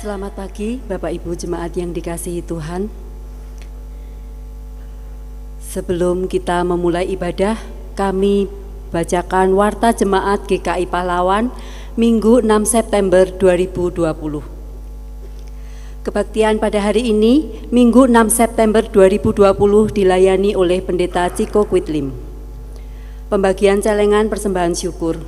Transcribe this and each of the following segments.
Selamat pagi Bapak Ibu Jemaat yang dikasihi Tuhan. Sebelum kita memulai ibadah, kami bacakan Warta Jemaat GKI Pahlawan Minggu 6 September 2020. Kebaktian pada hari ini, Minggu 6 September 2020 dilayani oleh Pendeta Ciko Quitlim. Pembagian celengan persembahan syukur.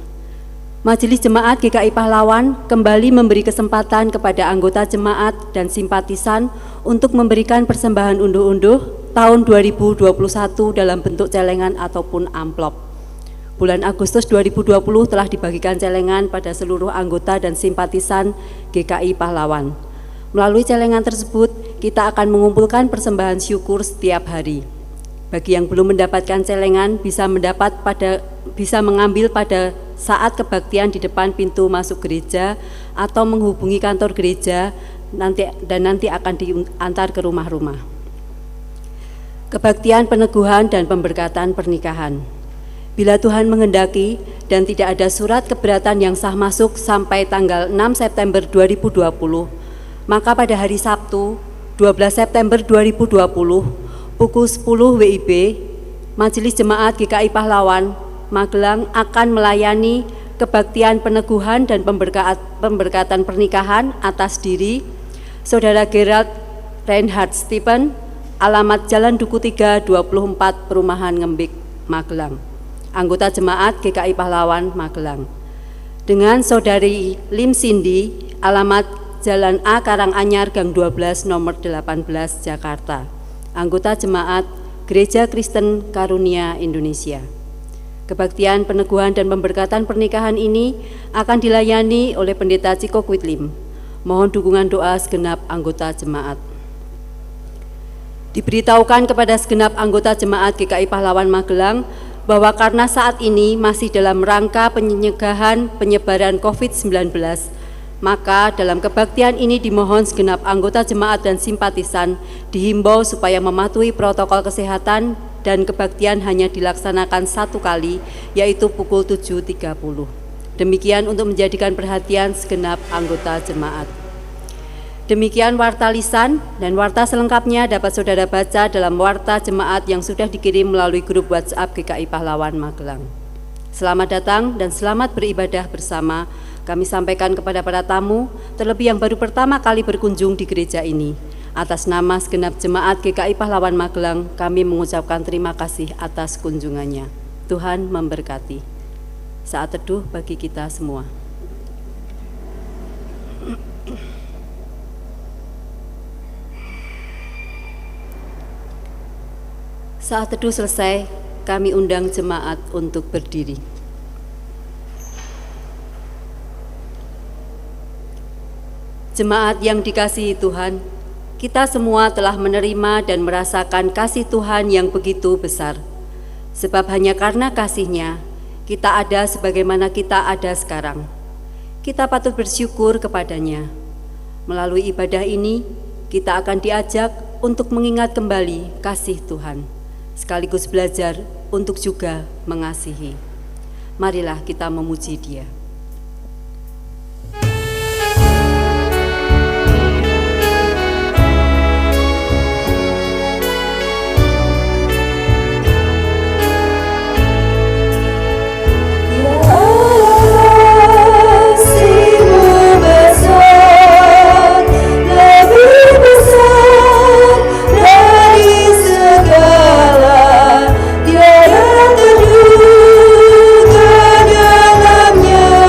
Majelis Jemaat GKI Pahlawan kembali memberi kesempatan kepada anggota jemaat dan simpatisan untuk memberikan persembahan unduh-unduh tahun 2021 dalam bentuk celengan ataupun amplop. Bulan Agustus 2020 telah dibagikan celengan pada seluruh anggota dan simpatisan GKI Pahlawan. Melalui celengan tersebut, kita akan mengumpulkan persembahan syukur setiap hari. Bagi yang belum mendapatkan celengan bisa mengambil pada saat kebaktian di depan pintu masuk gereja atau menghubungi kantor gereja nanti akan diantar ke rumah-rumah. Kebaktian peneguhan dan pemberkatan pernikahan. Bila Tuhan menghendaki dan tidak ada surat keberatan yang sah masuk sampai tanggal 6 September 2020, maka pada hari Sabtu 12 September 2020 pukul 10 WIB, Majelis Jemaat GKI Pahlawan Magelang akan melayani kebaktian peneguhan dan pemberkatan pernikahan atas diri Saudara Gerald Reinhard Stephen, alamat Jalan Duku 3, 24, Perumahan Ngembik, Magelang, anggota Jemaat GKI Pahlawan Magelang. Dengan Saudari Lim Cindy, alamat Jalan A Karanganyar Gang 12 nomor 18 Jakarta, anggota Jemaat Gereja Kristen Karunia Indonesia. Kebaktian peneguhan dan pemberkatan pernikahan ini akan dilayani oleh Pendeta Ciko Quitlim. Mohon dukungan doa segenap anggota jemaat. Diberitahukan kepada segenap anggota jemaat GKI Pahlawan Magelang bahwa karena saat ini masih dalam rangka pencegahan penyebaran COVID-19, maka dalam kebaktian ini dimohon segenap anggota jemaat dan simpatisan dihimbau supaya mematuhi protokol kesehatan dan kebaktian hanya dilaksanakan satu kali, yaitu pukul 7.30. Demikian untuk menjadikan perhatian segenap anggota jemaat. Demikian warta lisan dan warta selengkapnya dapat saudara baca dalam warta jemaat yang sudah dikirim melalui grup WhatsApp GKI Pahlawan Magelang. Selamat datang dan selamat beribadah bersama. Kami sampaikan kepada para tamu, terlebih yang baru pertama kali berkunjung di gereja ini. Atas nama segenap jemaat GKI Pahlawan Magelang, kami mengucapkan terima kasih atas kunjungannya. Tuhan memberkati. Saat teduh bagi kita semua. Saat teduh selesai, kami undang jemaat untuk berdiri. Jemaat yang dikasihi Tuhan, kita semua telah menerima dan merasakan kasih Tuhan yang begitu besar. Sebab hanya karena kasih-Nya, kita ada sebagaimana kita ada sekarang. Kita patut bersyukur kepada-Nya. Melalui ibadah ini, kita akan diajak untuk mengingat kembali kasih Tuhan, sekaligus belajar untuk juga mengasihi. Marilah kita memuji Dia. Tiada terduga dalamnya.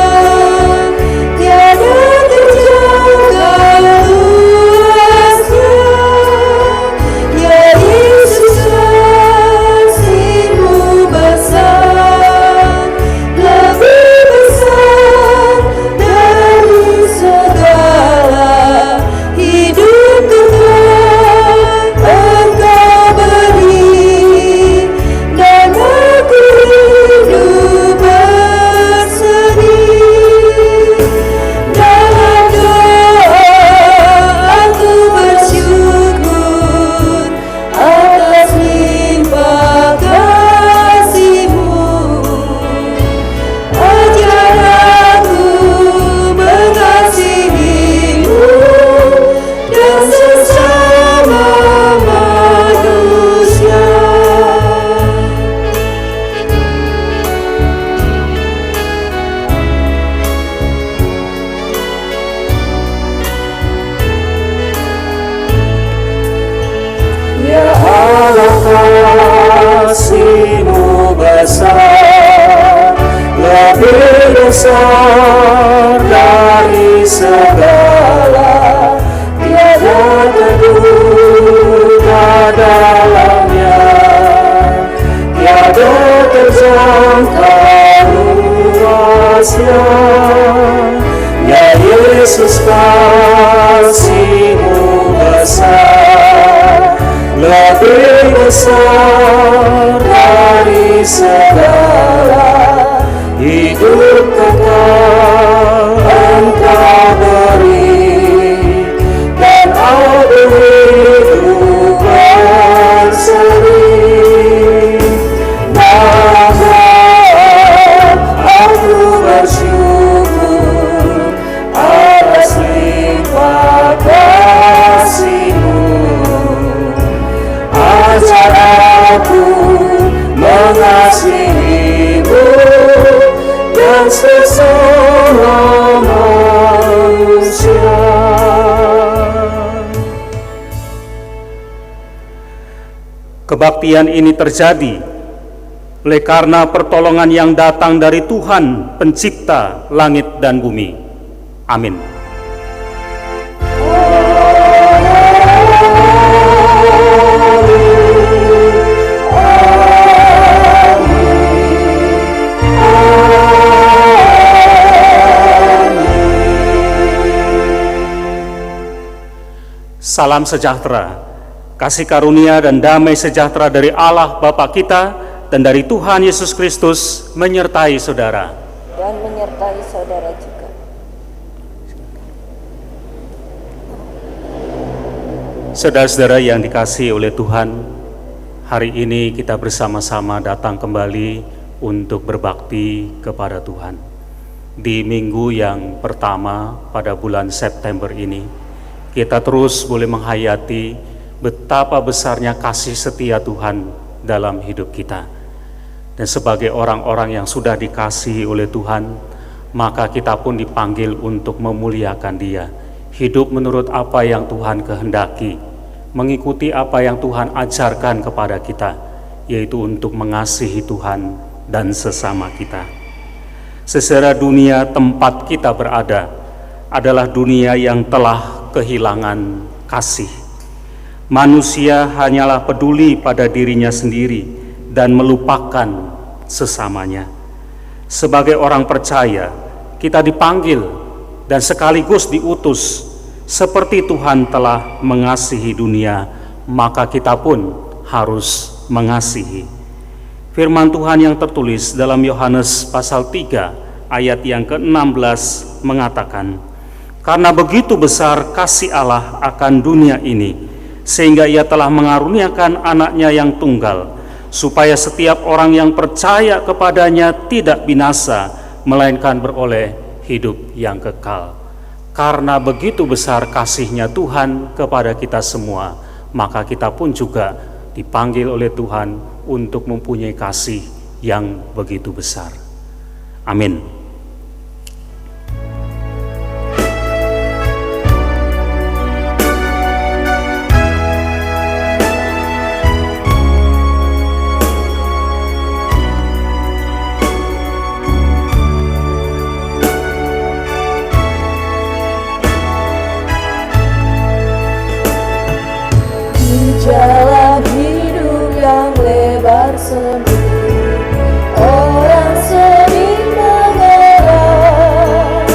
kasih-Mu besar, lebih besar dari segala, tiada terduga dalamnya, tiada terjangka luasnya. Ya Yesus, kasih-Mu besar, lebih besar dari segala, hidup kekal Engkau beri, dan aku hidup berseri. Maka aku bersyukur atas limpah kasih-Mu. Ajar aku mengasihi-Mu dan sesama manusia. Kebaktian ini terjadi oleh karena pertolongan yang datang dari Tuhan Pencipta langit dan bumi. Amin. Salam sejahtera, kasih karunia dan damai sejahtera dari Allah Bapa kita dan dari Tuhan Yesus Kristus menyertai saudara. Dan menyertai saudara juga. Saudara-saudara yang dikasihi oleh Tuhan, hari ini kita bersama-sama datang kembali untuk berbakti kepada Tuhan. Di minggu yang pertama pada bulan September ini, kita terus boleh menghayati betapa besarnya kasih setia Tuhan dalam hidup kita. Dan sebagai orang-orang yang sudah dikasihi oleh Tuhan, maka kita pun dipanggil untuk memuliakan Dia, hidup menurut apa yang Tuhan kehendaki, mengikuti apa yang Tuhan ajarkan kepada kita, yaitu untuk mengasihi Tuhan dan sesama kita. Secara dunia tempat kita berada adalah dunia yang telah kehilangan kasih. Manusia hanyalah peduli pada dirinya sendiri dan melupakan sesamanya. Sebagai orang percaya, kita dipanggil dan sekaligus diutus. Seperti Tuhan telah mengasihi dunia, maka kita pun harus mengasihi. Firman Tuhan yang tertulis dalam Yohanes pasal 3 ayat yang ke-16 mengatakan, karena begitu besar kasih Allah akan dunia ini, sehingga Ia telah mengaruniakan anaknya yang tunggal, supaya setiap orang yang percaya kepadanya tidak binasa, melainkan beroleh hidup yang kekal. Karena begitu besar kasih-Nya Tuhan kepada kita semua, maka kita pun juga dipanggil oleh Tuhan untuk mempunyai kasih yang begitu besar. Amin. Jalan hidup yang lebar sempit, orang sering mengelak.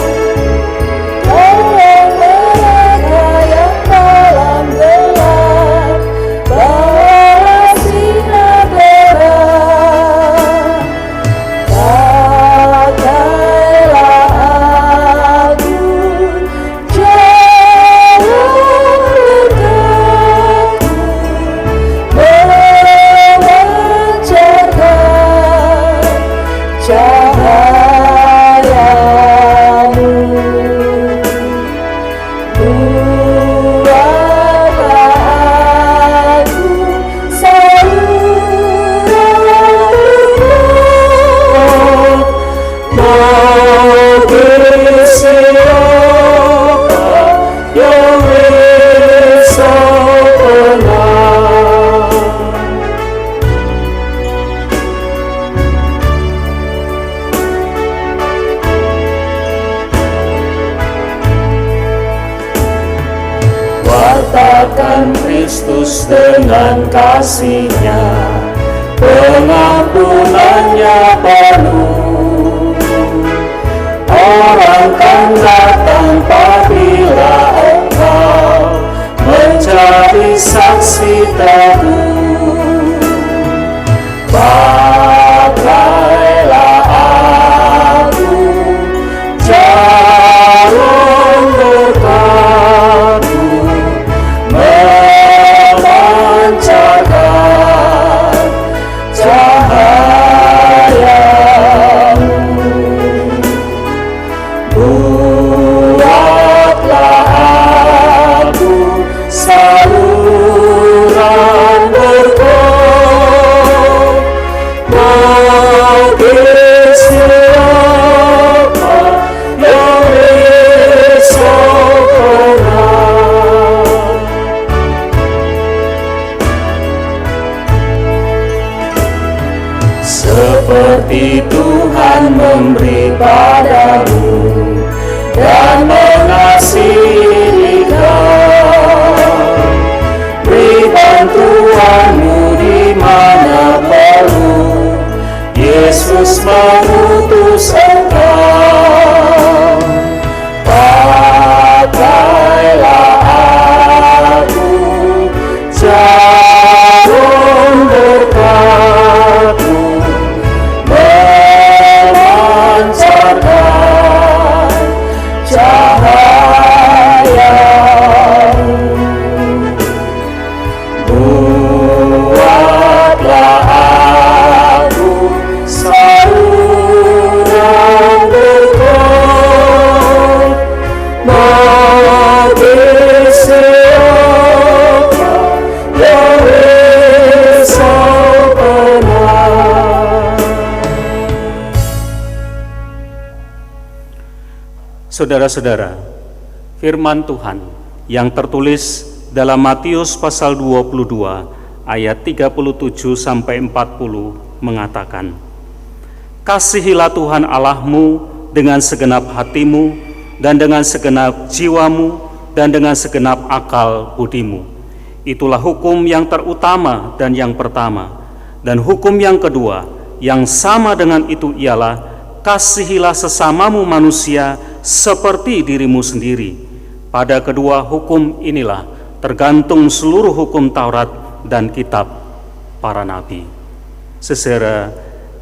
Tolong mereka yang dalam gelap, bawalah sinar terang. Pakailah aku jalan nyatakan Kristus dengan kasih-Nya, pengampunannya penuh. Orang kan datang apabila engkau menjadi saksi teguh. Pakailah aku jarum berkat-Mu, memancarkan cahaya-Mu. Buatlah aku saluran berkat bagi siapa yang risau berat. Seperti Tuhan memberi padamu dan mengasihi kau, beri bantuanmu di mana perlu. Yesus mengutus engkau. Pakailah aku jarum berkat-Mu, memancarkan cahaya-Mu. Buatlah aku saluran berkat bagi siapa yang risau berat. Saudara-saudara, firman Tuhan yang tertulis dalam Matius pasal 22 ayat 37 sampai 40 mengatakan, "Kasihilah Tuhan Allahmu dengan segenap hatimu dan dengan segenap jiwamu dan dengan segenap akal budimu." Itulah hukum yang terutama dan yang pertama. Dan hukum yang kedua yang sama dengan itu ialah, kasihilah sesamamu manusia seperti dirimu sendiri. Pada kedua hukum inilah tergantung seluruh hukum Taurat dan kitab para nabi. Saudara,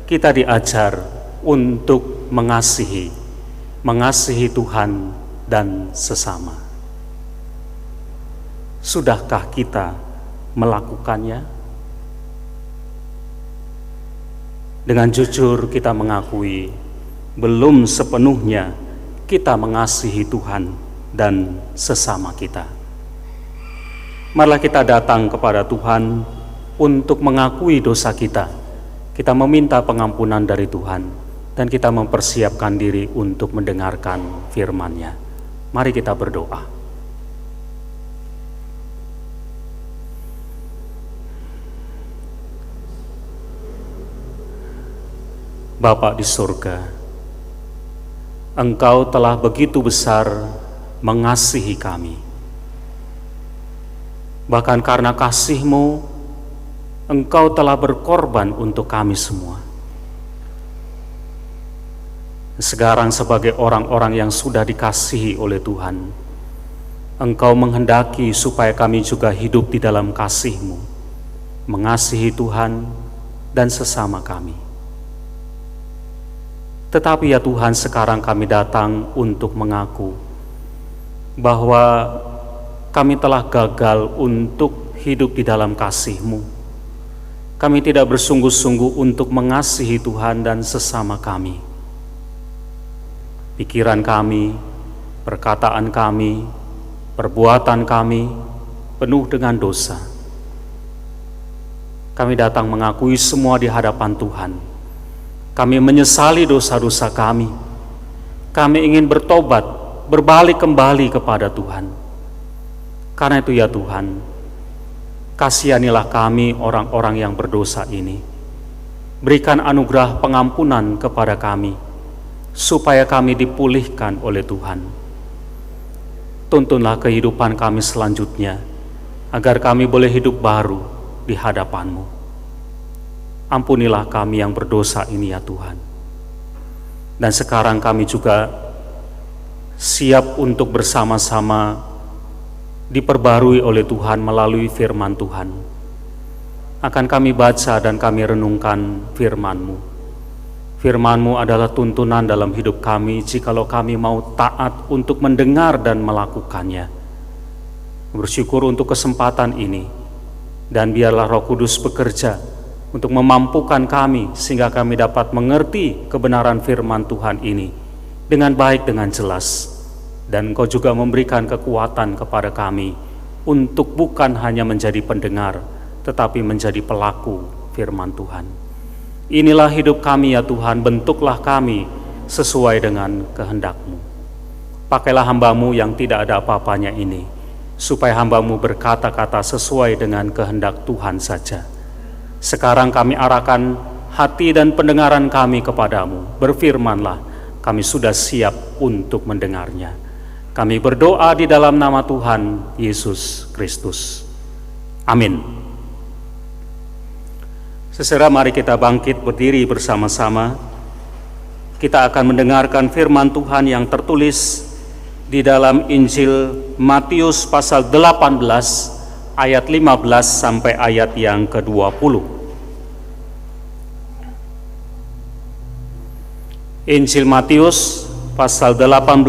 kita diajar untuk mengasihi Tuhan dan sesama. Sudahkah kita melakukannya? Dengan jujur kita mengakui belum sepenuhnya kita mengasihi Tuhan dan sesama kita. Marilah kita datang kepada Tuhan untuk mengakui dosa kita. Kita meminta pengampunan dari Tuhan dan kita mempersiapkan diri untuk mendengarkan firman-Nya. Mari kita berdoa. Bapa di surga, Engkau telah begitu besar mengasihi kami. Bahkan karena kasih-Mu, Engkau telah berkorban untuk kami semua. Sekarang sebagai orang-orang yang sudah dikasihi oleh Tuhan, Engkau menghendaki supaya kami juga hidup di dalam kasih-Mu, mengasihi Tuhan dan sesama kami. Tetapi ya Tuhan, sekarang kami datang untuk mengaku bahwa kami telah gagal untuk hidup di dalam kasih-Mu. Kami tidak bersungguh-sungguh untuk mengasihi Tuhan dan sesama kami. Pikiran kami, perkataan kami, perbuatan kami penuh dengan dosa. Kami datang mengakui semua di hadapan Tuhan. Kami menyesali dosa-dosa kami. Kami ingin bertobat, berbalik kembali kepada Tuhan. Karena itu ya Tuhan, kasihanilah kami orang-orang yang berdosa ini. Berikan anugerah pengampunan kepada kami, supaya kami dipulihkan oleh Tuhan. Tuntunlah kehidupan kami selanjutnya, agar kami boleh hidup baru di hadapan-Mu. Ampunilah kami yang berdosa ini ya Tuhan. Dan sekarang kami juga siap untuk bersama-sama diperbarui oleh Tuhan melalui firman Tuhan. Akan kami baca dan kami renungkan firman-Mu. Firman-Mu adalah tuntunan dalam hidup kami jikalau kami mau taat untuk mendengar dan melakukannya. Bersyukur untuk kesempatan ini, dan biarlah Roh Kudus bekerja untuk memampukan kami sehingga kami dapat mengerti kebenaran firman Tuhan ini dengan baik, dengan jelas. Dan Engkau juga memberikan kekuatan kepada kami untuk bukan hanya menjadi pendengar, tetapi menjadi pelaku firman Tuhan. Inilah hidup kami ya Tuhan, bentuklah kami sesuai dengan kehendak-Mu. Pakailah hamba-Mu yang tidak ada apa-apanya ini, supaya hamba-Mu berkata-kata sesuai dengan kehendak Tuhan saja. Sekarang kami arahkan hati dan pendengaran kami kepadamu. Berfirmanlah, kami sudah siap untuk mendengarnya. Kami berdoa di dalam nama Tuhan Yesus Kristus. Amin. Saudara, mari kita bangkit berdiri bersama-sama. Kita akan mendengarkan firman Tuhan yang tertulis di dalam Injil Matius pasal 18 ayat 15 sampai ayat yang ke-20. Injil Matius pasal 18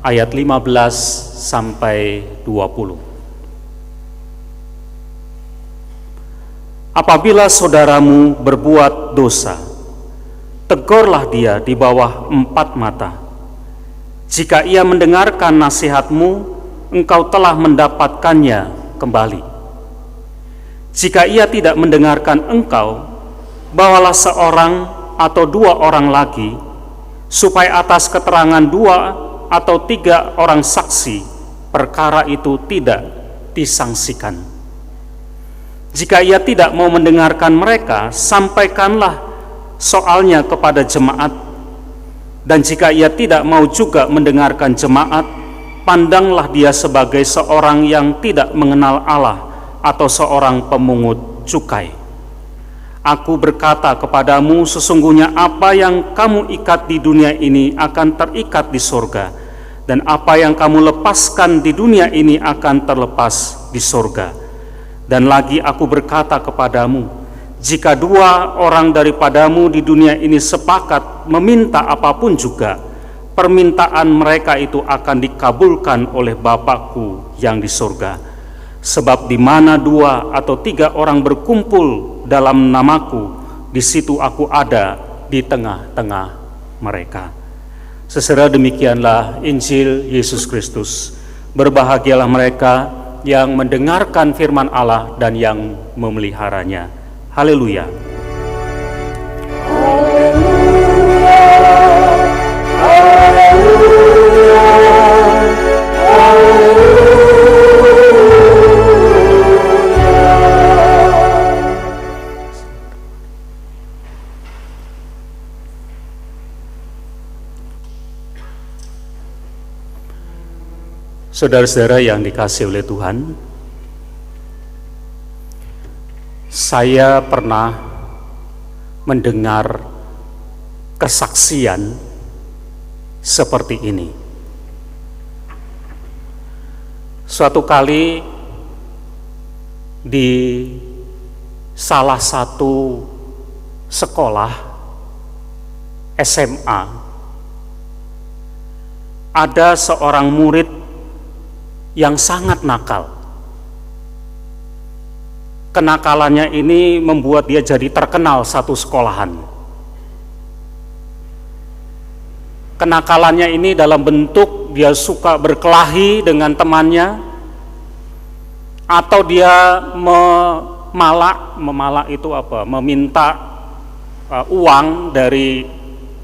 ayat 15 sampai 20. Apabila saudaramu berbuat dosa, tegurlah dia di bawah 4 mata. Jika ia mendengarkan nasihatmu, engkau telah mendapatkannya kembali. Jika ia tidak mendengarkan engkau, bawalah seorang atau 2 orang lagi, supaya atas keterangan 2 atau 3 orang saksi, perkara itu tidak disangsikan. Jika ia tidak mau mendengarkan mereka, sampaikanlah soalnya kepada jemaat. Dan jika ia tidak mau juga mendengarkan jemaat, pandanglah dia sebagai seorang yang tidak mengenal Allah atau seorang pemungut cukai. Aku berkata kepadamu, sesungguhnya apa yang kamu ikat di dunia ini akan terikat di surga, dan apa yang kamu lepaskan di dunia ini akan terlepas di surga. Dan lagi aku berkata kepadamu, jika 2 orang daripadamu di dunia ini sepakat meminta apapun juga, permintaan mereka itu akan dikabulkan oleh Bapa-Ku yang di surga. Sebab di mana 2 atau 3 orang berkumpul dalam namaku, di situ aku ada di tengah-tengah mereka. Saudara, demikianlah Injil Yesus Kristus. Berbahagialah mereka yang mendengarkan firman Allah dan yang memeliharanya. Haleluya. Saudara-saudara yang dikasihi oleh Tuhan, saya pernah mendengar kesaksian seperti ini. Suatu kali di salah satu sekolah SMA, ada seorang murid yang sangat nakal. Kenakalannya ini membuat dia jadi terkenal satu sekolahan. Kenakalannya ini dalam bentuk dia suka berkelahi dengan temannya, atau dia memalak itu apa? Meminta uang dari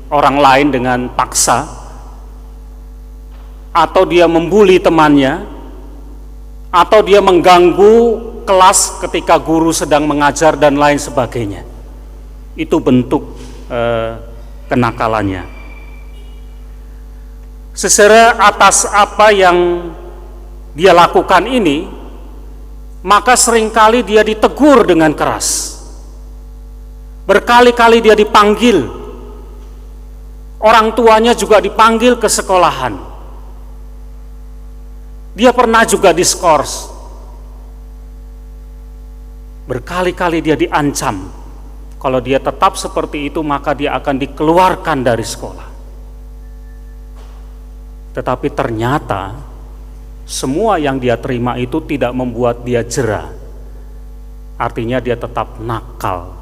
orang lain dengan paksa, atau dia membuli temannya, atau dia mengganggu kelas ketika guru sedang mengajar dan lain sebagainya. Itu bentuk kenakalannya. Saudara, atas apa yang dia lakukan ini, maka seringkali dia ditegur dengan keras. Berkali-kali dia dipanggil. Orang tuanya juga dipanggil ke sekolahan. Dia pernah juga diskors. Berkali-kali dia diancam. Kalau dia tetap seperti itu, maka dia akan dikeluarkan dari sekolah. Tetapi ternyata semua yang dia terima itu tidak membuat dia jera. Artinya dia tetap nakal,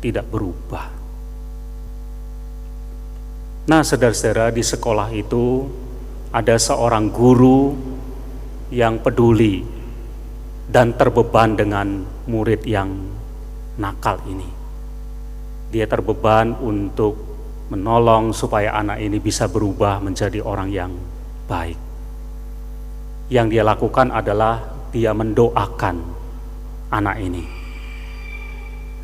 tidak berubah. Nah, saudara-saudara, di sekolah itu ada seorang guru yang peduli dan terbeban dengan murid yang nakal ini. Dia terbeban untuk menolong supaya anak ini bisa berubah menjadi orang yang baik. Yang dia lakukan adalah dia mendoakan anak ini.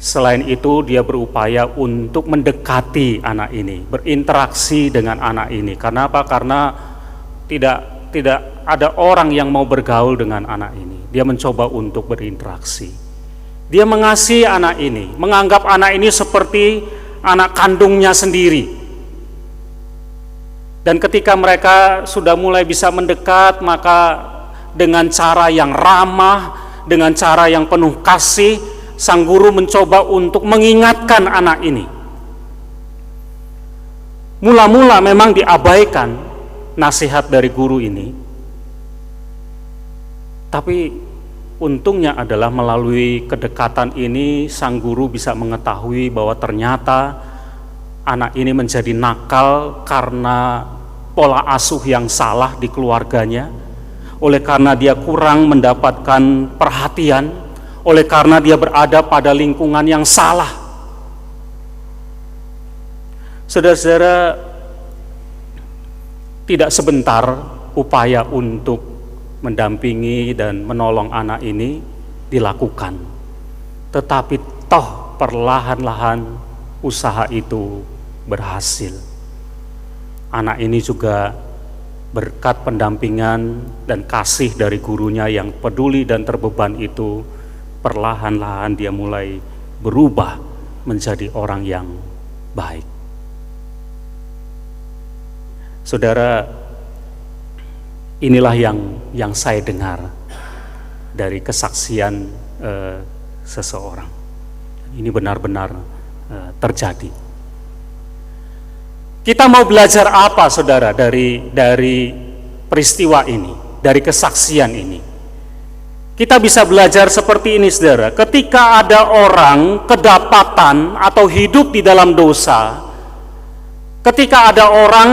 Selain itu, dia berupaya untuk mendekati anak ini, berinteraksi dengan anak ini. Karena apa? Karena tidak ada orang yang mau bergaul dengan anak ini. Dia mencoba untuk berinteraksi. Dia mengasihi anak ini, menganggap anak ini seperti anak kandungnya sendiri. Dan ketika mereka sudah mulai bisa mendekat, maka dengan cara yang ramah, dengan cara yang penuh kasih, sang guru mencoba untuk mengingatkan anak ini. Mula-mula memang diabaikan nasihat dari guru ini, tapi untungnya adalah melalui kedekatan ini sang guru bisa mengetahui bahwa ternyata anak ini menjadi nakal karena pola asuh yang salah di keluarganya, oleh karena dia kurang mendapatkan perhatian, oleh karena dia berada pada lingkungan yang salah. Saudara-saudara, tidak sebentar upaya untuk mendampingi dan menolong anak ini dilakukan, tetapi toh perlahan-lahan usaha itu berhasil. Anak ini juga berkat pendampingan dan kasih dari gurunya yang peduli dan terbeban itu, perlahan-lahan dia mulai berubah menjadi orang yang baik. Saudara, inilah yang saya dengar dari kesaksian seseorang. Ini benar-benar terjadi. Kita mau belajar apa, saudara, dari peristiwa ini, dari kesaksian ini? Kita bisa belajar seperti ini, saudara. Ketika ada orang kedapatan atau hidup di dalam dosa, ketika ada orang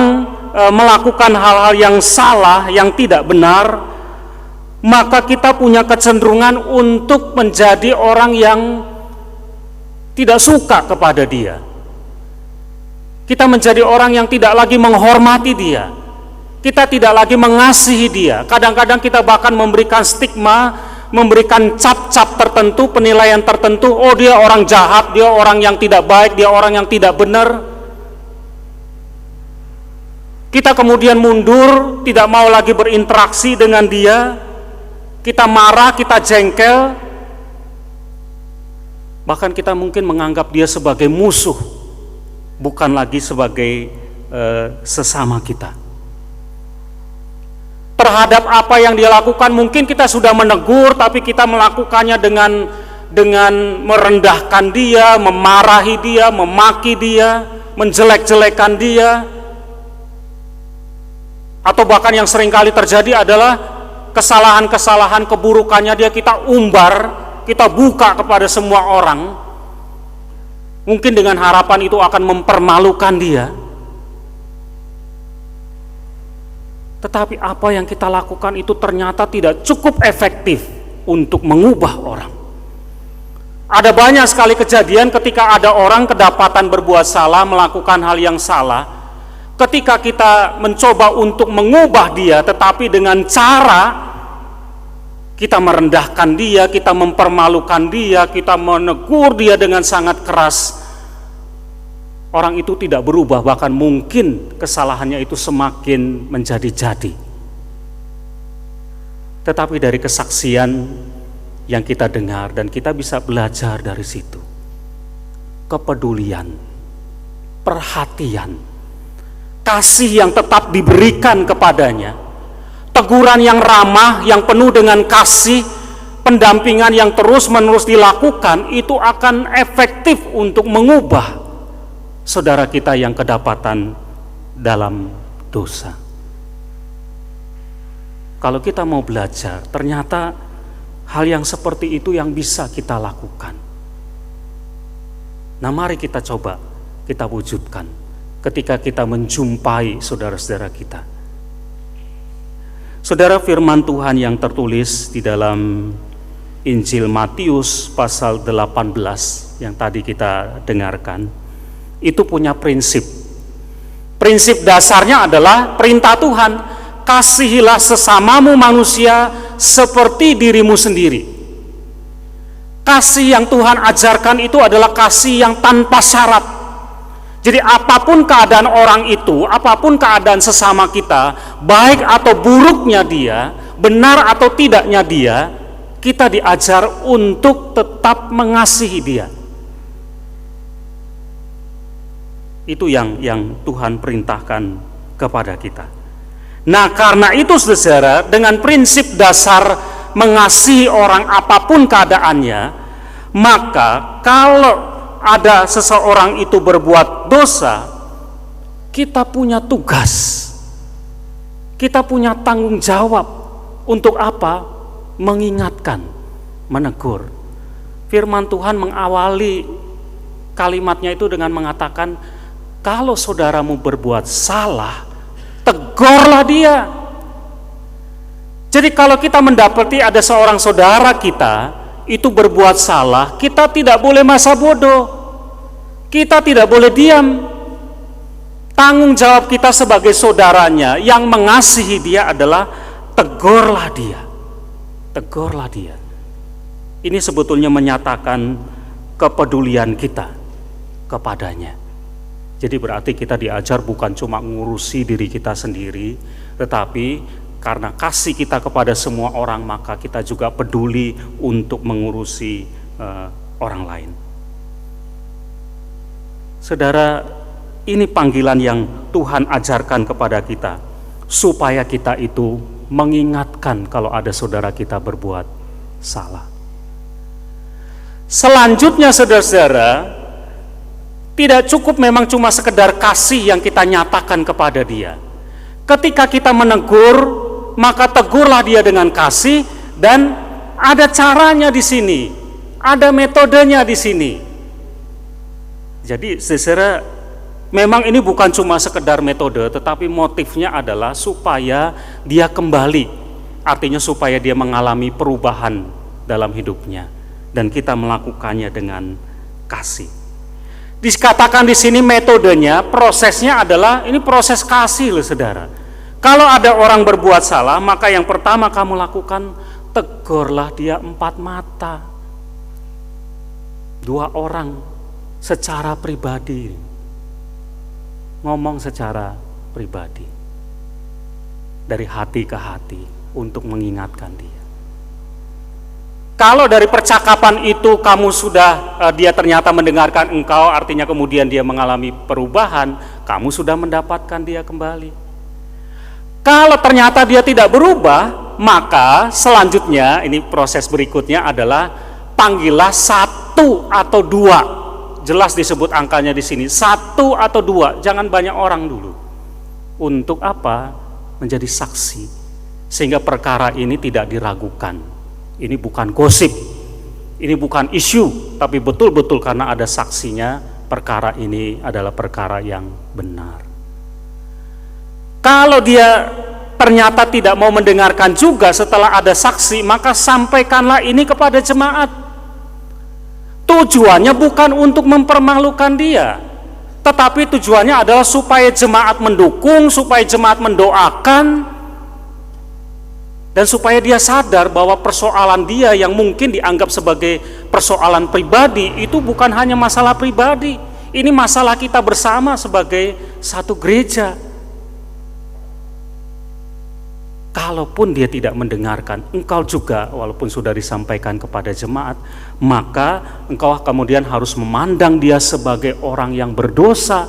melakukan hal-hal yang salah, yang tidak benar, maka kita punya kecenderungan untuk menjadi orang yang tidak suka kepada dia. Kita menjadi orang yang tidak lagi menghormati dia. Kita tidak lagi mengasihi dia. Kadang-kadang kita bahkan memberikan stigma, memberikan cap-cap tertentu, penilaian tertentu. Oh, dia orang jahat, dia orang yang tidak baik, dia orang yang tidak benar. Kita kemudian mundur, tidak mau lagi berinteraksi dengan dia. Kita marah, kita jengkel. Bahkan kita mungkin menganggap dia sebagai musuh, bukan lagi sebagai sesama kita. Terhadap apa yang dia lakukan, mungkin kita sudah menegur, tapi kita melakukannya dengan merendahkan dia, memarahi dia, memaki dia, menjelek-jelekan dia. Atau bahkan yang seringkali terjadi adalah kesalahan-kesalahan, keburukannya dia kita umbar, kita buka kepada semua orang. Mungkin dengan harapan itu akan mempermalukan dia. Tetapi apa yang kita lakukan itu ternyata tidak cukup efektif untuk mengubah orang. Ada banyak sekali kejadian ketika ada orang kedapatan berbuat salah, melakukan hal yang salah. Ketika kita mencoba untuk mengubah dia, tetapi dengan cara kita merendahkan dia, kita mempermalukan dia, kita menegur dia dengan sangat keras, orang itu tidak berubah, bahkan mungkin kesalahannya itu semakin menjadi-jadi. Tetapi dari kesaksian yang kita dengar dan kita bisa belajar dari situ, kepedulian, perhatian, kasih yang tetap diberikan kepadanya, teguran yang ramah, yang penuh dengan kasih, pendampingan yang terus-menerus dilakukan, itu akan efektif untuk mengubah saudara kita yang kedapatan dalam dosa. Kalau kita mau belajar, ternyata hal yang seperti itu yang bisa kita lakukan. Nah, mari kita coba, kita wujudkan ketika kita menjumpai saudara-saudara kita. Saudara, firman Tuhan yang tertulis di dalam Injil Matius pasal 18 yang tadi kita dengarkan, itu punya prinsip. Prinsip dasarnya adalah perintah Tuhan, kasihilah sesamamu manusia seperti dirimu sendiri. Kasih yang Tuhan ajarkan itu adalah kasih yang tanpa syarat. Jadi apapun keadaan orang itu, apapun keadaan sesama kita, baik atau buruknya dia, benar atau tidaknya dia, kita diajar untuk tetap mengasihi dia. Itu yang Tuhan perintahkan kepada kita. Nah, karena itu saudara, dengan prinsip dasar mengasihi orang apapun keadaannya, maka kalau ada seseorang itu berbuat dosa, kita punya tugas, kita punya tanggung jawab. Untuk apa? Mengingatkan, menegur. Firman Tuhan mengawali kalimatnya itu dengan mengatakan, kalau saudaramu berbuat salah, tegurlah dia. Jadi kalau kita mendapati ada seorang saudara kita itu berbuat salah, kita tidak boleh masa bodoh, kita tidak boleh diam. Tanggung jawab kita sebagai saudaranya yang mengasihi dia adalah tegurlah dia, tegurlah dia. Ini sebetulnya menyatakan kepedulian kita kepadanya. Jadi berarti kita diajar bukan cuma ngurusi diri kita sendiri, tetapi karena kasih kita kepada semua orang, maka kita juga peduli untuk mengurusi orang lain. Saudara, ini panggilan yang Tuhan ajarkan kepada kita, supaya kita itu mengingatkan kalau ada saudara kita berbuat salah. Selanjutnya saudara-saudara, tidak cukup memang cuma sekedar kasih yang kita nyatakan kepada dia. Ketika kita menegur, maka tegurlah dia dengan kasih, dan ada caranya di sini, ada metodenya di sini. Jadi saudara, memang ini bukan cuma sekedar metode, tetapi motifnya adalah supaya dia kembali, artinya supaya dia mengalami perubahan dalam hidupnya, dan kita melakukannya dengan kasih. Dikatakan di sini metodenya, prosesnya adalah ini proses kasih loh saudara. Kalau ada orang berbuat salah, maka yang pertama kamu lakukan, tegurlah dia 4 mata. 2 orang secara pribadi. Ngomong secara pribadi. Dari hati ke hati untuk mengingatkan dia. Kalau dari percakapan itu kamu sudah, dia ternyata mendengarkan engkau, artinya kemudian dia mengalami perubahan, kamu sudah mendapatkan dia kembali. Kalau ternyata dia tidak berubah, maka selanjutnya, ini proses berikutnya adalah panggillah 1 atau 2. Jelas disebut angkanya di sini, 1 atau 2, jangan banyak orang dulu. Untuk apa? Menjadi saksi, sehingga perkara ini tidak diragukan. Ini bukan gosip, ini bukan isu, tapi betul-betul karena ada saksinya, perkara ini adalah perkara yang benar. Kalau dia ternyata tidak mau mendengarkan juga setelah ada saksi, maka sampaikanlah ini kepada jemaat. Tujuannya bukan untuk mempermalukan dia, tetapi tujuannya adalah supaya jemaat mendukung, supaya jemaat mendoakan, dan supaya dia sadar bahwa persoalan dia yang mungkin dianggap sebagai persoalan pribadi itu bukan hanya masalah pribadi, Ini masalah kita bersama sebagai satu gereja. Kalaupun dia tidak mendengarkan, engkau juga walaupun sudah disampaikan kepada jemaat, maka engkau kemudian harus memandang dia sebagai orang yang berdosa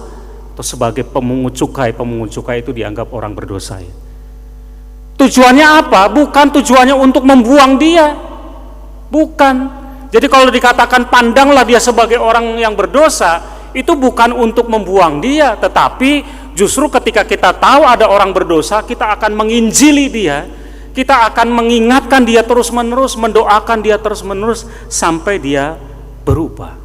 atau sebagai pemungut cukai. Pemungut cukai itu dianggap orang berdosa ya. Tujuannya apa? Bukan tujuannya untuk membuang dia. Bukan. Jadi kalau dikatakan pandanglah dia sebagai orang yang berdosa, itu bukan untuk membuang dia, tetapi justru ketika kita tahu ada orang berdosa, kita akan menginjili dia, kita akan mengingatkan dia terus-menerus, mendoakan dia terus-menerus sampai dia berubah.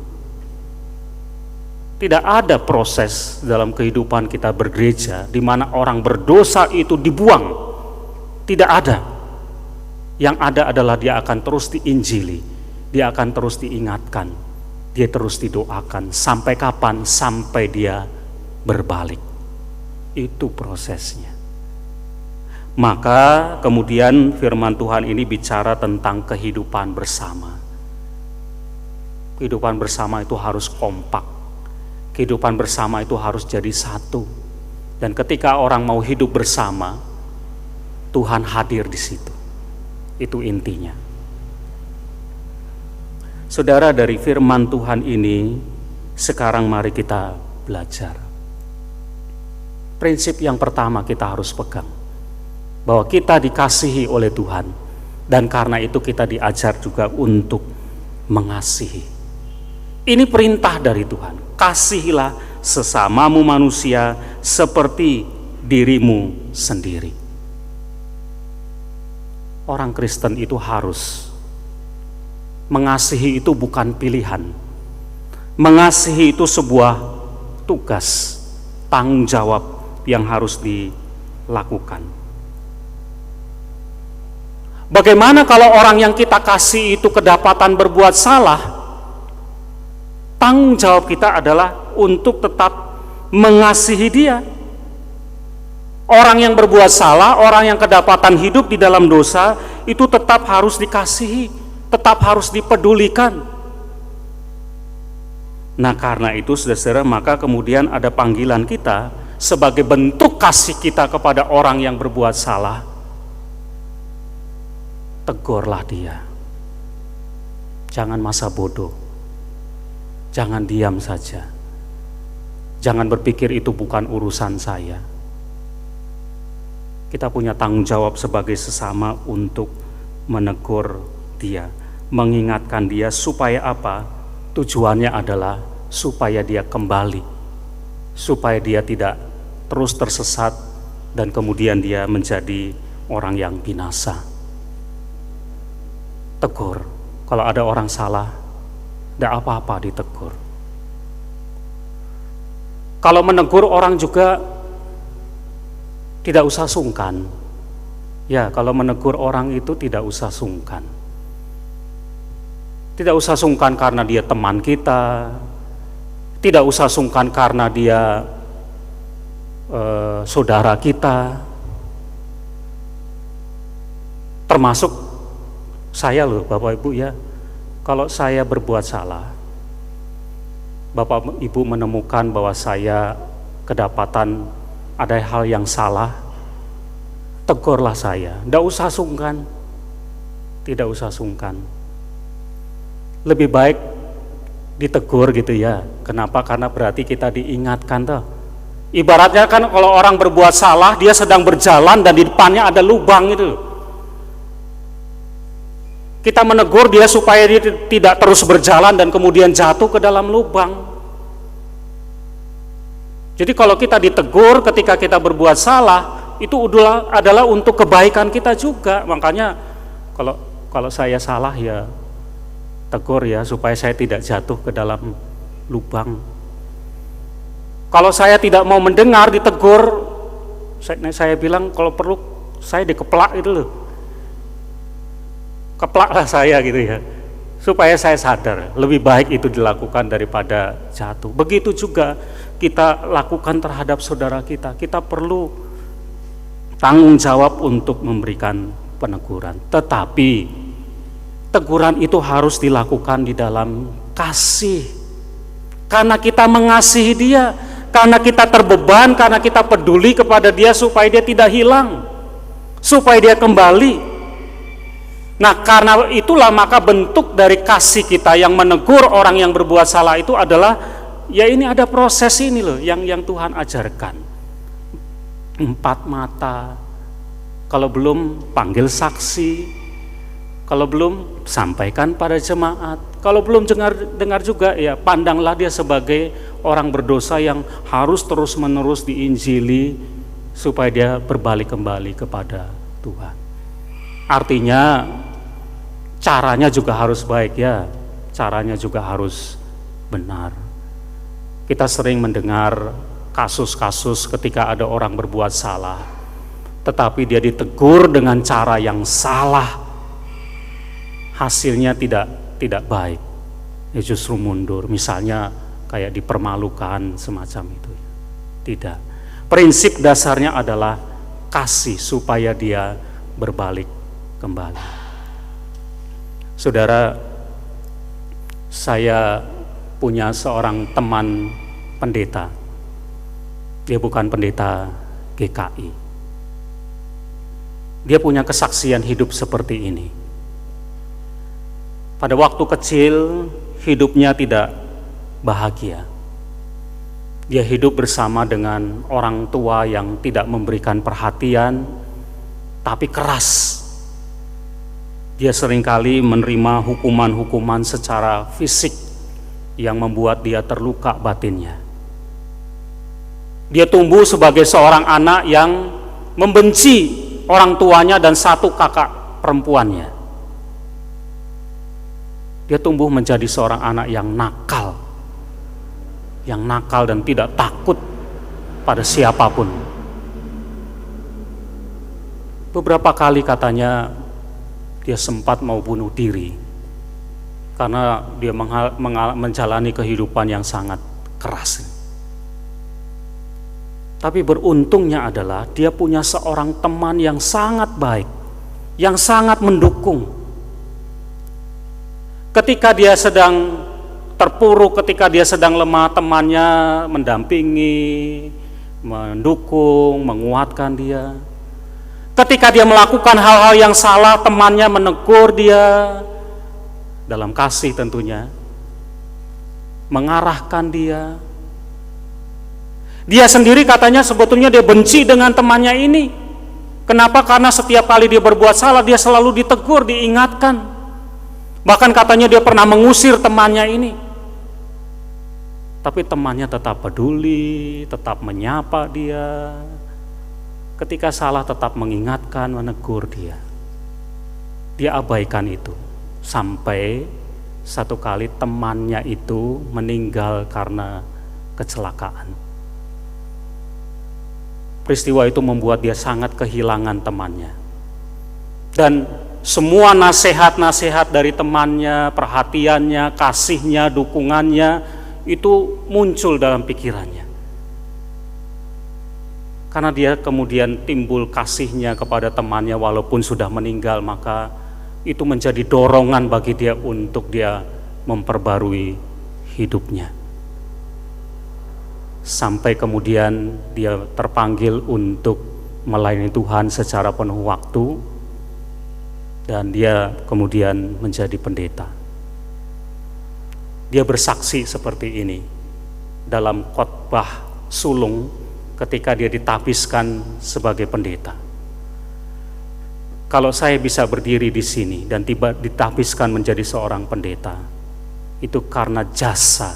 Tidak ada proses dalam kehidupan kita bergereja di mana orang berdosa itu dibuang. Tidak ada. Yang ada adalah dia akan terus diinjili, dia akan terus diingatkan, dia terus didoakan. Sampai kapan? Sampai dia berbalik. Itu prosesnya. Maka kemudian firman Tuhan ini bicara tentang kehidupan bersama. Kehidupan bersama itu harus kompak. Kehidupan bersama itu harus jadi satu. Dan ketika orang mau hidup bersama, Tuhan hadir di situ. Itu intinya. Saudara, dari firman Tuhan ini sekarang mari kita belajar. Prinsip yang pertama kita harus pegang, bahwa kita dikasihi oleh Tuhan, dan karena itu kita diajar juga untuk mengasihi. Ini perintah dari Tuhan. Kasihilah sesamamu manusia seperti dirimu sendiri. Orang Kristen itu harus mengasihi, itu bukan pilihan. Mengasihi itu sebuah tugas, tanggung jawab yang harus dilakukan. Bagaimana kalau orang yang kita kasih itu kedapatan berbuat salah? Tanggung jawab kita adalah untuk tetap mengasihi dia. Orang yang berbuat salah, orang yang kedapatan hidup di dalam dosa, itu tetap harus dikasihi, tetap harus dipedulikan. Nah, karena itu saudara-saudara, maka kemudian ada panggilan kita sebagai bentuk kasih kita kepada orang yang berbuat salah. Tegurlah dia. Jangan masa bodoh. Jangan diam saja. Jangan berpikir itu bukan urusan saya. Kita punya tanggung jawab sebagai sesama untuk menegur dia, mengingatkan dia supaya apa? Tujuannya adalah supaya dia kembali, supaya dia tidak terus tersesat dan kemudian dia menjadi orang yang binasa. Tegur. Kalau ada orang salah, tidak apa-apa ditegur. Kalau menegur orang juga tidak usah sungkan. Ya, kalau menegur orang itu tidak usah sungkan. Tidak usah sungkan karena dia teman kita. Tidak usah sungkan karena dia saudara kita. Termasuk saya loh, Bapak Ibu ya. Kalau saya berbuat salah, Bapak Ibu menemukan bahwa saya kedapatan ada hal yang salah, tegurlah saya. Tidak usah sungkan. Tidak usah sungkan. Lebih baik ditegur gitu ya. Kenapa? Karena berarti kita diingatkan tuh. Ibaratnya kan kalau orang berbuat salah, dia sedang berjalan dan di depannya ada lubang itu. Kita menegur dia supaya dia tidak terus berjalan dan kemudian jatuh ke dalam lubang. Jadi kalau kita ditegur ketika kita berbuat salah, itu adalah untuk kebaikan kita juga. Makanya kalau saya salah ya tegur ya, supaya saya tidak jatuh ke dalam lubang. Kalau saya tidak mau mendengar, ditegur, saya bilang kalau perlu saya dikeplak itu loh. Keplaklah saya gitu ya, supaya saya sadar. Lebih baik itu dilakukan daripada jatuh. Begitu juga kita lakukan terhadap saudara kita. Kita perlu tanggung jawab untuk memberikan peneguran. Tetapi teguran itu harus dilakukan di dalam kasih. Karena kita mengasihi dia, karena kita terbeban, karena kita peduli kepada dia supaya dia tidak hilang, supaya dia kembali. Nah, karena itulah maka bentuk dari kasih kita yang menegur orang yang berbuat salah itu adalah, ya ini ada proses ini loh yang Tuhan ajarkan. 4 mata, kalau belum panggil saksi, kalau belum sampaikan pada jemaat, kalau belum dengar juga ya pandanglah dia sebagai orang berdosa yang harus terus-menerus diinjili supaya dia berbalik kembali kepada Tuhan. Artinya caranya juga harus baik ya, caranya juga harus benar. Kita sering mendengar kasus-kasus ketika ada orang berbuat salah, tetapi dia ditegur dengan cara yang salah, hasilnya tidak baik, ya justru mundur. Misalnya kayak dipermalukan semacam itu. Tidak. Prinsip dasarnya adalah kasih supaya dia berbalik kembali. Saudara, saya punya seorang teman pendeta. Dia bukan pendeta GKI. Dia punya kesaksian hidup seperti ini. Pada waktu kecil, hidupnya tidak bahagia. Dia hidup bersama dengan orang tua yang tidak memberikan perhatian, tapi keras. Dia seringkali menerima hukuman-hukuman secara fisik yang membuat dia terluka batinnya. Dia tumbuh sebagai seorang anak yang membenci orang tuanya dan satu kakak perempuannya. Dia tumbuh menjadi seorang anak yang nakal dan tidak takut pada siapapun. Beberapa kali katanya dia sempat mau bunuh diri karena dia menjalani kehidupan yang sangat keras. Tapi beruntungnya adalah dia punya seorang teman yang sangat baik, yang sangat mendukung. Ketika dia sedang terpuruk, ketika dia sedang lemah, temannya mendampingi, mendukung, menguatkan dia. Ketika dia melakukan hal-hal yang salah, temannya menegur dia dalam kasih tentunya, mengarahkan dia. Dia sendiri katanya sebetulnya dia benci dengan temannya ini. Kenapa? Karena setiap kali dia berbuat salah, dia selalu ditegur, diingatkan. Bahkan katanya dia pernah mengusir temannya ini. Tapi temannya tetap peduli, tetap menyapa dia. Ketika salah tetap mengingatkan, menegur dia. Dia abaikan itu. Sampai satu kali temannya itu meninggal karena kecelakaan. Peristiwa itu membuat dia sangat kehilangan temannya. Dan semua nasihat-nasihat dari temannya, perhatiannya, kasihnya, dukungannya, itu muncul dalam pikirannya. Karena dia kemudian timbul kasihnya kepada temannya walaupun sudah meninggal, maka itu menjadi dorongan bagi dia untuk dia memperbarui hidupnya. Sampai kemudian dia terpanggil untuk melayani Tuhan secara penuh waktu, dan dia kemudian menjadi pendeta. Dia bersaksi seperti ini dalam khotbah sulung ketika dia ditapiskan sebagai pendeta. Kalau saya bisa berdiri di sini dan tiba ditapiskan menjadi seorang pendeta, itu karena jasa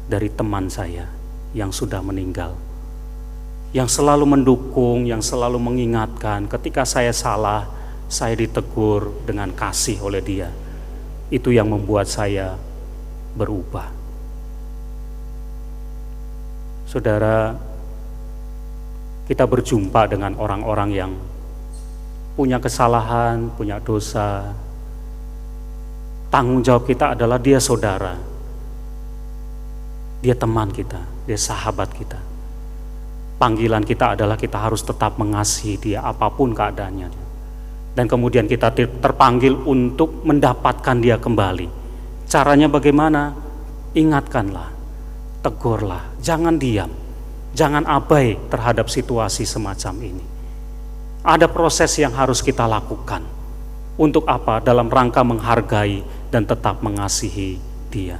dari teman saya yang sudah meninggal, yang selalu mendukung, yang selalu mengingatkan. Ketika saya salah, saya ditegur dengan kasih oleh dia. Itu yang membuat saya berubah. Saudara, kita berjumpa dengan orang-orang yang punya kesalahan, punya dosa. Tanggung jawab kita adalah dia saudara, dia teman kita, dia sahabat kita. Panggilan kita adalah kita harus tetap mengasihi dia apapun keadaannya. Dan kemudian kita terpanggil untuk mendapatkan dia kembali. Caranya bagaimana? Ingatkanlah, tegurlah, jangan diam, jangan abai terhadap situasi semacam ini. Ada proses yang harus kita lakukan. Untuk apa? Dalam rangka menghargai dan tetap mengasihi dia.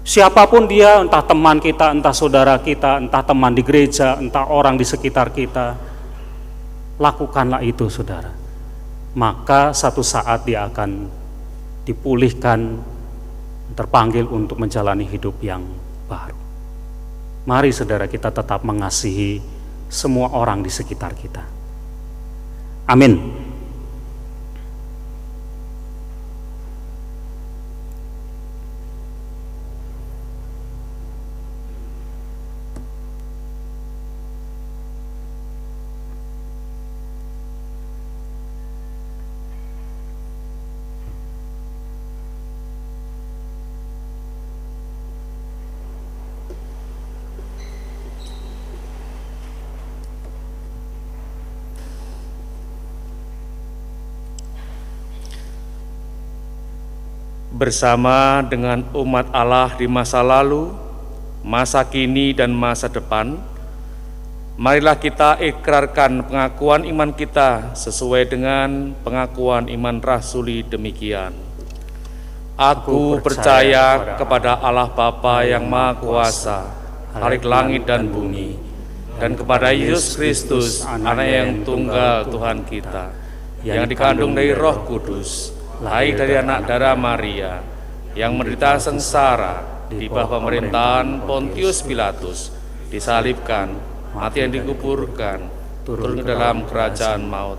Siapapun dia, entah teman kita, entah saudara kita, entah teman di gereja, entah orang di sekitar kita, lakukanlah itu, saudara. Maka satu saat dia akan dipulihkan, terpanggil untuk menjalani hidup yang baru. Mari saudara, kita tetap mengasihi semua orang di sekitar kita. Amin. Bersama dengan umat Allah di masa lalu, masa kini, dan masa depan, marilah kita ikrarkan pengakuan iman kita sesuai dengan pengakuan iman rasuli demikian. Aku percaya kepada Allah Bapa yang Maha Kuasa, Khalik langit dan bumi, dan kepada Yesus Kristus, Anak yang tunggal Tuhan kita, yang dikandung dari Roh Kudus, lahir dari anak darah Maria, yang menderita sengsara di bawah pemerintahan Pontius Pilatus, disalibkan, mati dan dikuburkan, turun ke dalam kerajaan maut.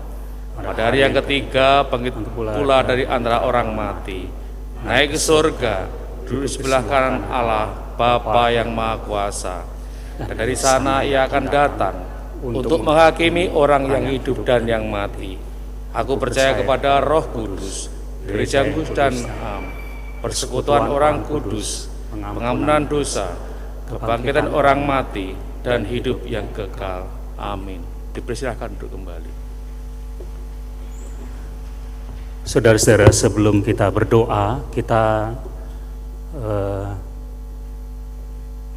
Pada hari yang ketiga bangkit pula dari antara orang mati, naik ke surga, duduk di sebelah kanan Allah Bapa yang Maha Kuasa. Dan dari sana ia akan datang untuk menghakimi orang yang hidup dan yang mati. Aku percaya kepada Roh Kudus, Gereja kudus dan persekutuan orang kudus, pengampunan dosa, kebangkitan orang mati, dan hidup yang kekal. Amin. Dipersilakan duduk kembali. Saudara-saudara, sebelum kita berdoa, kita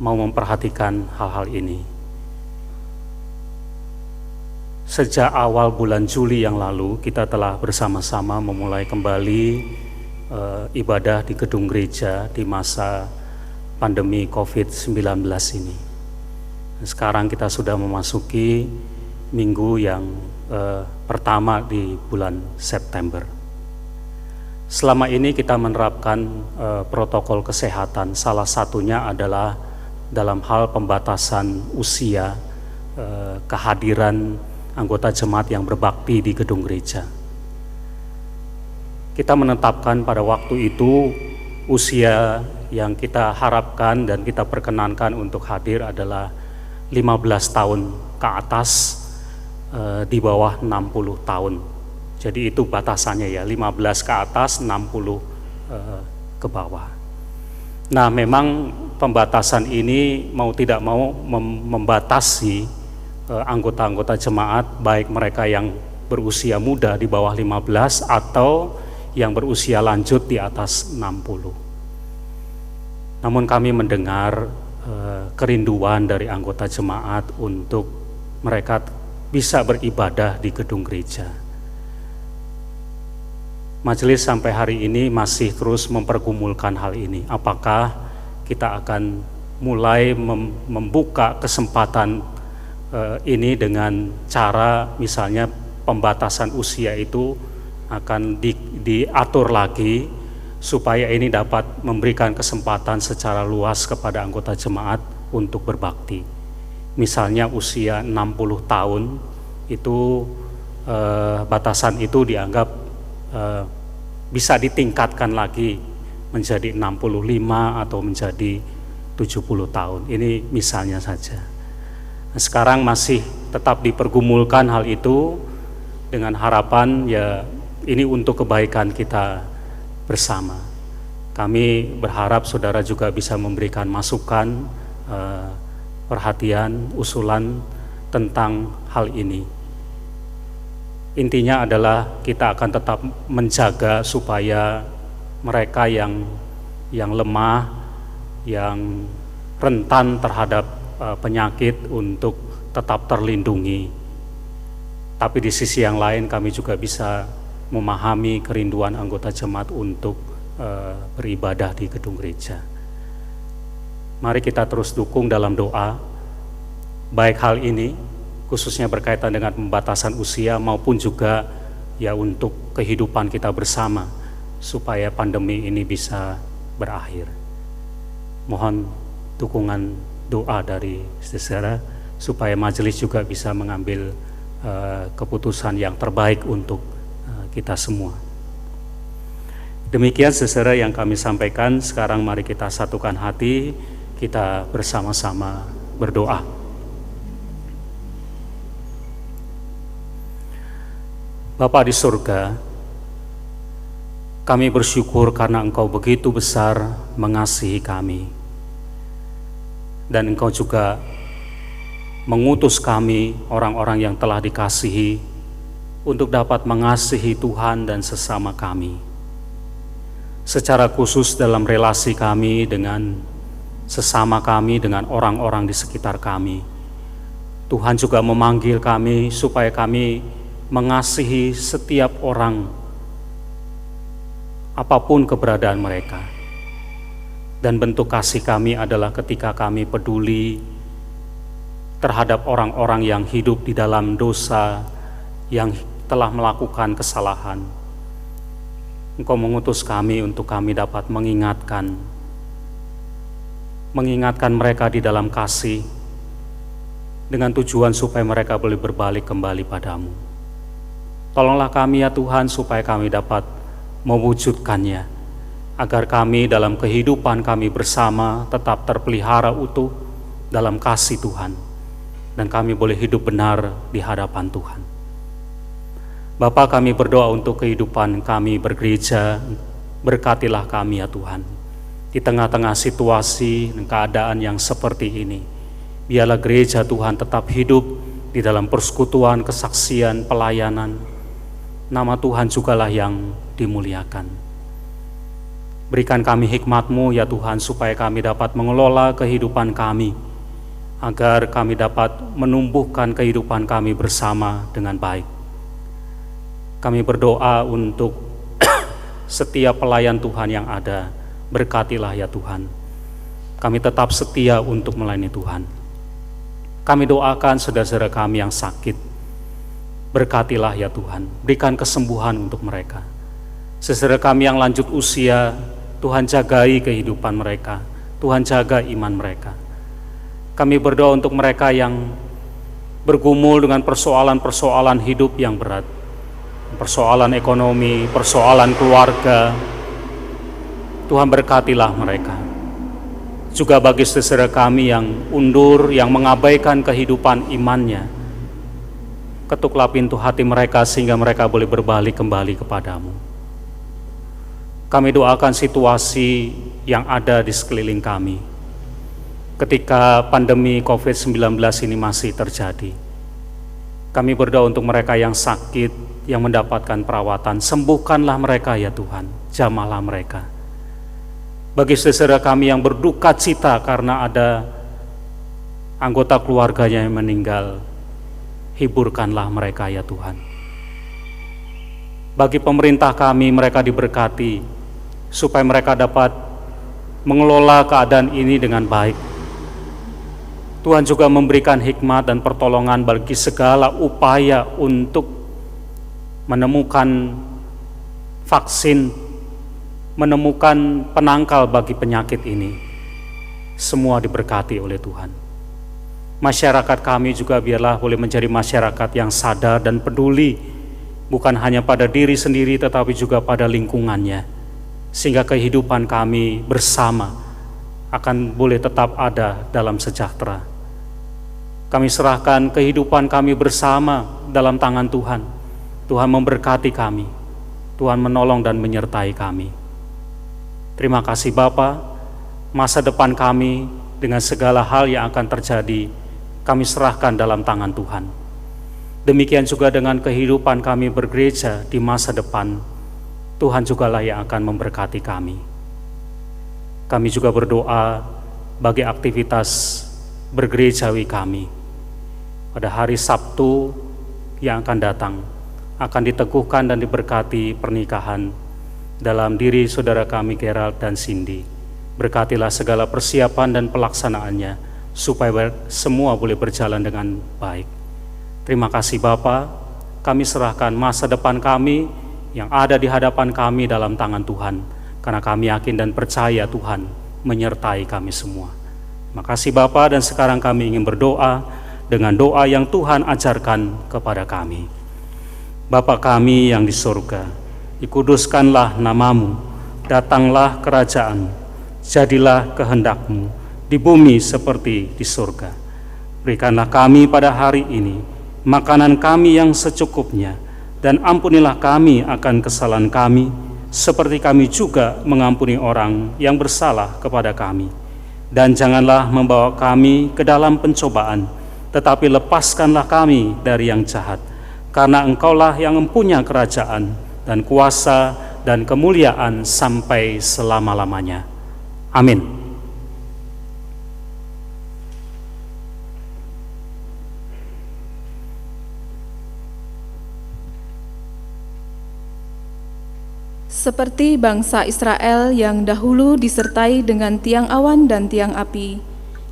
mau memperhatikan hal-hal ini. Sejak awal bulan Juli yang lalu, kita telah bersama-sama memulai kembali ibadah di gedung gereja di masa pandemi COVID-19 ini. Sekarang kita sudah memasuki minggu yang pertama di bulan September. Selama ini kita menerapkan protokol kesehatan, salah satunya adalah dalam hal pembatasan usia, kehadiran anggota jemaat yang berbakti di gedung gereja. Kita menetapkan pada waktu itu usia yang kita harapkan dan kita perkenankan untuk hadir adalah 15 tahun ke atas, di bawah 60 tahun. Jadi itu batasannya ya, 15 ke atas, 60 ke bawah. Nah, memang pembatasan ini mau tidak mau membatasi anggota-anggota jemaat, baik mereka yang berusia muda di bawah 15 atau yang berusia lanjut di atas 60. Namun kami mendengar kerinduan dari anggota jemaat untuk mereka bisa beribadah di gedung gereja. Majelis sampai hari ini masih terus mempergumulkan hal ini. Apakah kita akan mulai membuka kesempatan ini dengan cara misalnya pembatasan usia itu akan diatur lagi supaya ini dapat memberikan kesempatan secara luas kepada anggota jemaat untuk berbakti. Misalnya usia 60 tahun itu batasan itu dianggap bisa ditingkatkan lagi menjadi 65 atau menjadi 70 tahun. Ini misalnya saja. Sekarang masih tetap dipergumulkan hal itu dengan harapan ya ini untuk kebaikan kita bersama. Kami berharap saudara juga bisa memberikan masukan, perhatian, usulan tentang hal ini. Intinya adalah kita akan tetap menjaga supaya mereka yang lemah, yang rentan terhadap penyakit untuk tetap terlindungi. Tapi di sisi yang lain kami juga bisa memahami kerinduan anggota jemaat untuk beribadah di gedung gereja. Mari kita terus dukung dalam doa, baik hal ini khususnya berkaitan dengan pembatasan usia maupun juga ya untuk kehidupan kita bersama supaya pandemi ini bisa berakhir. Mohon dukungan doa dari saudara supaya majelis juga bisa mengambil keputusan yang terbaik untuk kita semua. Demikian saudara yang kami sampaikan. Sekarang mari kita satukan hati, kita bersama-sama berdoa. Bapa di surga, kami bersyukur karena Engkau begitu besar mengasihi kami. Dan Engkau juga mengutus kami, orang-orang yang telah dikasihi, untuk dapat mengasihi Tuhan dan sesama kami. Secara khusus dalam relasi kami dengan sesama kami, dengan orang-orang di sekitar kami. Tuhan juga memanggil kami supaya kami mengasihi setiap orang, apapun keberadaan mereka. Dan bentuk kasih kami adalah ketika kami peduli terhadap orang-orang yang hidup di dalam dosa, yang telah melakukan kesalahan. Engkau mengutus kami untuk kami dapat mengingatkan mereka di dalam kasih, dengan tujuan supaya mereka boleh berbalik kembali padamu. Tolonglah kami ya Tuhan supaya kami dapat mewujudkannya, agar kami dalam kehidupan kami bersama tetap terpelihara utuh dalam kasih Tuhan, dan kami boleh hidup benar di hadapan Tuhan. Bapa, kami berdoa untuk kehidupan kami bergereja, berkatilah kami ya Tuhan. Di tengah-tengah situasi dan keadaan yang seperti ini, biarlah gereja Tuhan tetap hidup di dalam persekutuan, kesaksian, pelayanan. Nama Tuhan jugalah yang dimuliakan. Berikan kami hikmat-Mu ya Tuhan, supaya kami dapat mengelola kehidupan kami, agar kami dapat menumbuhkan kehidupan kami bersama dengan baik. Kami berdoa untuk setiap pelayan Tuhan yang ada, berkatilah ya Tuhan. Kami tetap setia untuk melayani Tuhan. Kami doakan saudara-saudara kami yang sakit, berkatilah ya Tuhan, berikan kesembuhan untuk mereka. Saudara kami yang lanjut usia, Tuhan jagai kehidupan mereka, Tuhan jaga iman mereka. Kami berdoa untuk mereka yang bergumul dengan persoalan-persoalan hidup yang berat, persoalan ekonomi, persoalan keluarga. Tuhan berkatilah mereka. Juga bagi saudara kami yang undur, yang mengabaikan kehidupan imannya, ketuklah pintu hati mereka sehingga mereka boleh berbalik kembali kepadamu. Kami doakan situasi yang ada di sekeliling kami ketika pandemi COVID-19 ini masih terjadi. Kami berdoa untuk mereka yang sakit, yang mendapatkan perawatan, sembuhkanlah mereka ya Tuhan, jamahlah mereka. Bagi saudara kami yang berduka cita karena ada anggota keluarganya yang meninggal, hiburkanlah mereka ya Tuhan. Bagi pemerintah kami, mereka diberkati supaya mereka dapat mengelola keadaan ini dengan baik. Tuhan juga memberikan hikmat dan pertolongan bagi segala upaya untuk menemukan vaksin, menemukan penangkal bagi penyakit ini. Semua diberkati oleh Tuhan. Masyarakat kami juga biarlah boleh menjadi masyarakat yang sadar dan peduli, bukan hanya pada diri sendiri tetapi juga pada lingkungannya, sehingga kehidupan kami bersama akan boleh tetap ada dalam sejahtera. Kami serahkan kehidupan kami bersama dalam tangan Tuhan. Tuhan memberkati kami, Tuhan menolong dan menyertai kami. Terima kasih Bapa, masa depan kami dengan segala hal yang akan terjadi, kami serahkan dalam tangan Tuhan. Demikian juga dengan kehidupan kami bergereja di masa depan, Tuhan jugalah yang akan memberkati kami. Kami juga berdoa bagi aktivitas bergerejawi kami. Pada hari Sabtu yang akan datang, akan diteguhkan dan diberkati pernikahan dalam diri saudara kami Gerald dan Cindy. Berkatilah segala persiapan dan pelaksanaannya, supaya semua boleh berjalan dengan baik. Terima kasih Bapa, kami serahkan masa depan kami yang ada di hadapan kami dalam tangan Tuhan, karena kami yakin dan percaya Tuhan menyertai kami semua. Terima kasih Bapa, dan sekarang kami ingin berdoa dengan doa yang Tuhan ajarkan kepada kami. Bapa kami yang di surga, dikuduskanlah namamu, datanglah kerajaan, jadilah kehendak-Mu di bumi seperti di surga. Berikanlah kami pada hari ini makanan kami yang secukupnya, dan ampunilah kami akan kesalahan kami, seperti kami juga mengampuni orang yang bersalah kepada kami. Dan janganlah membawa kami ke dalam pencobaan, tetapi lepaskanlah kami dari yang jahat, karena Engkaulah yang mempunyai kerajaan dan kuasa dan kemuliaan sampai selama-lamanya. Amin. Seperti bangsa Israel yang dahulu disertai dengan tiang awan dan tiang api,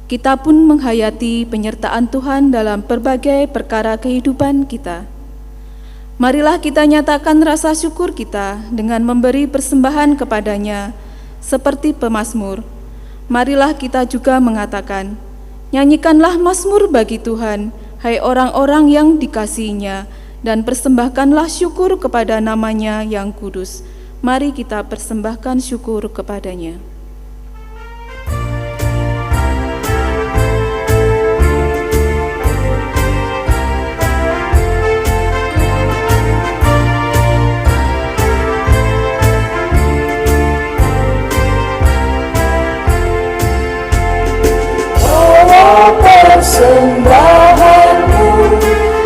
kita pun menghayati penyertaan Tuhan dalam berbagai perkara kehidupan kita. Marilah kita nyatakan rasa syukur kita dengan memberi persembahan kepadanya, seperti pemazmur. Marilah kita juga mengatakan, nyanyikanlah mazmur bagi Tuhan, hai orang-orang yang dikasihinya, dan persembahkanlah syukur kepada namanya yang kudus. Mari kita persembahkan syukur kepadanya. Persembahanmu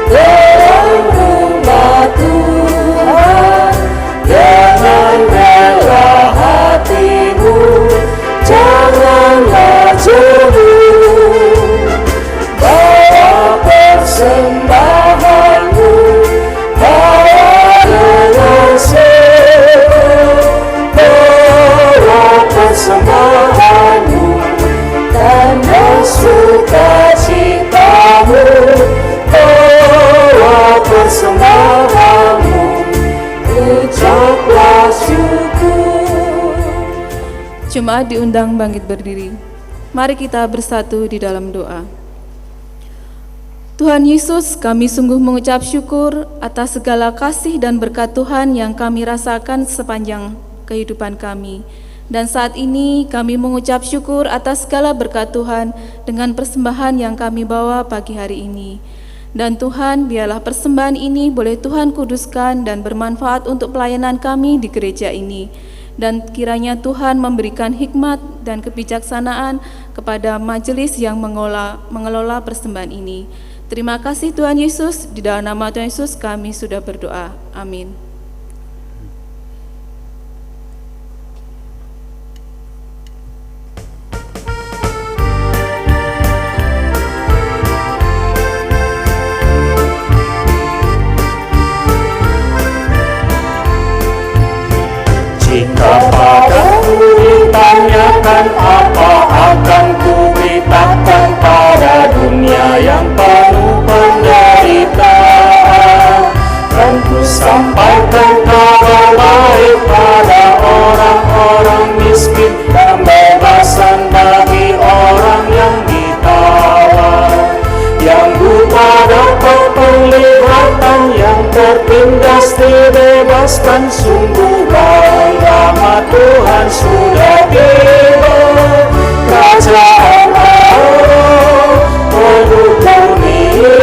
dalam rumah Tuhan, dengan rela hatimu, janganlah jemu. Bawa persembahanmu, bawa dengan seru, bawa persembahanmu, tanda sukacitamu, bawa persembahanmu, ucaplah syukur. Jemaat diundang bangkit berdiri. Mari kita bersatu di dalam doa. Tuhan Yesus, kami sungguh mengucap syukur atas segala kasih dan berkat Tuhan yang kami rasakan sepanjang kehidupan kami. Dan saat ini kami mengucap syukur atas segala berkat Tuhan dengan persembahan yang kami bawa pagi hari ini. Dan Tuhan, biarlah persembahan ini boleh Tuhan kuduskan dan bermanfaat untuk pelayanan kami di gereja ini. Dan kiranya Tuhan memberikan hikmat dan kebijaksanaan kepada majelis yang mengelola persembahan ini. Terima kasih Tuhan Yesus, di dalam nama Tuhan Yesus kami sudah berdoa. Amin. Jika padaku ditanyakan apa akan kuberitakan pada dunia yang penuh penderitaan, dan ku sampaikan kabar baik pada orang-orang miskin, pembebasan bagi orang yang ditawan, yang buta dapat penglihatan, yang tertindas dibebaskan. Sungguh baik rahmat Tuhan sudah tiba, kerajaan Allah penuh dunia,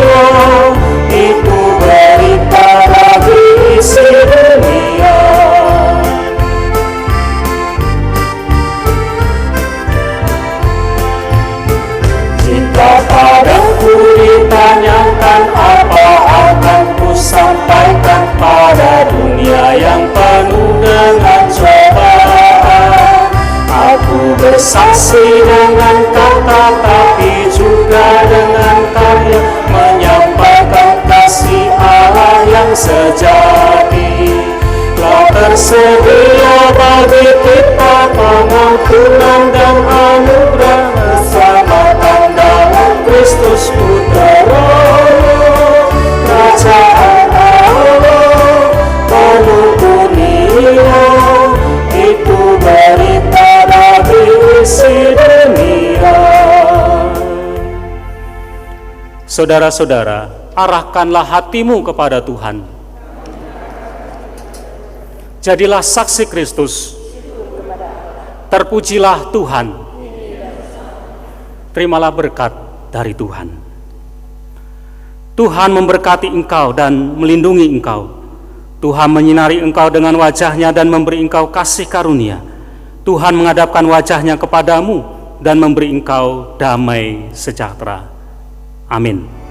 itu berita bagi isi dunia. Jika padaku ditanyakan apa akan ku sampaikan pada dunia yang penuh dengan cobaan, bersaksi dengan kata tapi juga dengan karya, menyampaikan kasih Allah yang sejati. Telah tersedia bagi kita pengampunan dan anugerah, keselamatan dalam Kristus Putra. Kerajaan Allah penuh dunia, itu berita bagi isi dunia. Saudara-saudara, arahkanlah hatimu kepada Tuhan. Jadilah saksi Kristus. Terpujilah Tuhan. Terimalah berkat dari Tuhan. Tuhan memberkati engkau dan melindungi engkau. Tuhan menyinari engkau dengan wajah-Nya dan memberi engkau kasih karunia. Tuhan menghadapkan wajah-Nya kepadamu dan memberi engkau damai sejahtera. Amin.